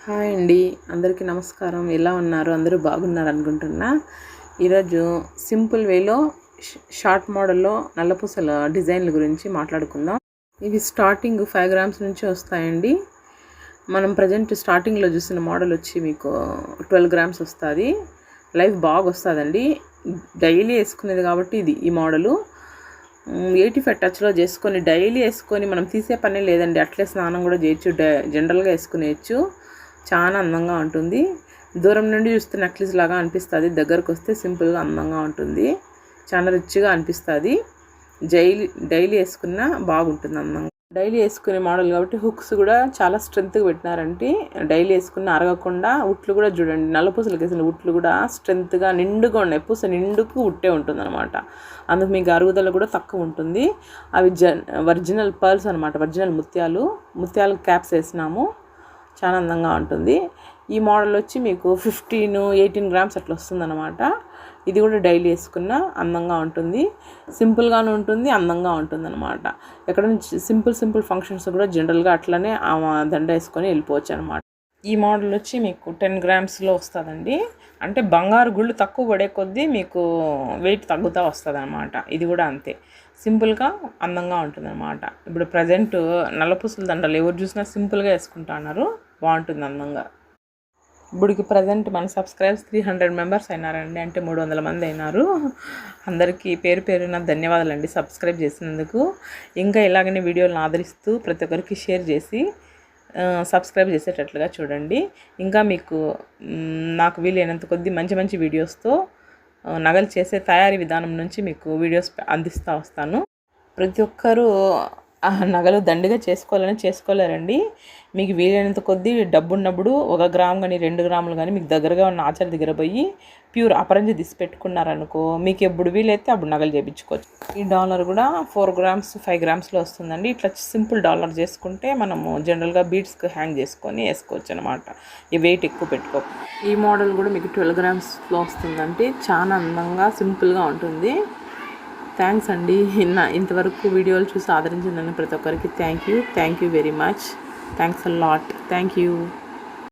Hi అండి, అందరికీ నమస్కారం. ఎలా ఉన్నారు? అందరూ బాగున్నారు అనుకుంటున్నా. ఈరోజు సింపుల్ వేలో షార్ట్ మోడల్లో నల్లపూసల డిజైన్ల గురించి మాట్లాడుకుందాం. ఇవి స్టార్టింగ్ 5 గ్రామ్స్ నుంచి వస్తాయండి. మనం ప్రజెంట్ స్టార్టింగ్లో చూసిన మోడల్ వచ్చి మీకు 12 గ్రామ్స్ వస్తుంది. లైఫ్ బాగా వస్తుందండి. డైలీ వేసుకునేది కాబట్టి ఈ మోడలు 85 టచ్లో చేసుకొని డైలీ వేసుకొని మనం తీసే పనే లేదండి. అట్లే స్నానం కూడా చేయొచ్చు, జనరల్గా వేసుకునేయచ్చు. చాలా అందంగా ఉంటుంది. దూరం నుండి చూస్తే నెక్లెస్ లాగా అనిపిస్తుంది, దగ్గరకు వస్తే సింపుల్గా అందంగా ఉంటుంది, చాలా రిచ్గా అనిపిస్తుంది. డైలీ వేసుకున్నా బాగుంటుంది అందంగా. డైలీ వేసుకునే మోడల్ కాబట్టి హుక్స్ కూడా చాలా స్ట్రెంత్గా పెట్టినారంటే డైలీ వేసుకున్న అరగకుండా. ఉట్లు కూడా చూడండి, నల్లపూసలకి వేసిన ఉట్లు కూడా స్ట్రెంత్గా నిండుగా ఉన్నాయి. పూస నిండుకు ఉట్టే ఉంటుంది అనమాట. అందుకు మీకు అరుగుదల కూడా తక్కువ ఉంటుంది. అవి ఒరిజినల్ పర్ల్స్ అనమాట, ఒరిజినల్ ముత్యాలు క్యాప్స్ వేసినాము. చాలా అందంగా ఉంటుంది. ఈ మోడల్ వచ్చి మీకు 18 గ్రామ్స్ అట్లా వస్తుందన్నమాట. ఇది కూడా డైలీ వేసుకున్న అందంగా ఉంటుంది, సింపుల్గానే ఉంటుంది, అందంగా ఉంటుంది అనమాట. ఎక్కడ నుంచి సింపుల్ ఫంక్షన్స్ కూడా జనరల్గా అట్లనే దండ వేసుకొని వెళ్ళిపోవచ్చు అనమాట. ఈ మోడల్ వచ్చి మీకు 10 గ్రామ్స్లో వస్తుందండి. అంటే బంగారు గుళ్ళు తక్కువ పడే కొద్దీ మీకు వెయిట్ తగ్గుతూ వస్తుంది అనమాట. ఇది కూడా అంతే, సింపుల్గా అందంగా ఉంటుంది అనమాట. ఇప్పుడు ప్రజెంట్ నల్లపూసల దండలు ఎవరు చూసినా సింపుల్గా వేసుకుంటున్నారు, బాగుంటుంది అందంగా. ఇప్పటికి ప్రజెంట్ మన సబ్స్క్రైబర్స్ 300 మెంబర్స్ అయినారండి, అంటే 300 మంది అయినారు. అందరికీ పేరు పేరున ధన్యవాదాలండి సబ్స్క్రైబ్ చేసినందుకు. ఇంకా ఇలాగనే వీడియోలను ఆదరిస్తూ ప్రతి ఒక్కరికి షేర్ చేసి సబ్స్క్రైబ్ చేసేటట్లుగా చూడండి. ఇంకా మీకు నాకు వీలైనంత కొద్ది మంచి వీడియోస్తో నగలు చేసే తయారీ విధానం నుంచి మీకు వీడియోస్ అందిస్తూ వస్తాను. ప్రతి ఒక్కరూ నగలు దండిగా చేసుకోలేరండి. మీకు వీలైనంత కొద్దీ డబ్బు ఉన్నప్పుడు 1 గ్రామ్ కానీ 2 గ్రాములు కానీ మీకు దగ్గరగా ఉన్న ఆచార్య దగ్గర పోయి ప్యూర్ అపరంజి తీసి పెట్టుకున్నారనుకో, మీకు ఎప్పుడు వీలైతే అప్పుడు నగలు చేయించుకోవచ్చు. ఈ డాలర్ కూడా 4 గ్రామ్స్ 5 గ్రామ్స్లో వస్తుందండి. ఇట్లా సింపుల్ డాలర్ చేసుకుంటే మనము జనరల్గా బీడ్స్కి హ్యాంగ్ చేసుకొని వేసుకోవచ్చు అనమాట. ఈ వెయిట్ ఎక్కువ పెట్టుకో. ఈ మోడల్ కూడా మీకు 12 గ్రామ్స్లో వస్తుందంటే చాలా అందంగా సింపుల్గా ఉంటుంది. థ్యాంక్స్ అండి. ఇంతవరకు వీడియోలు చూసి ఆదరించిందని ప్రతి ఒక్కరికి thank you very much. Thanks a lot. Thank you.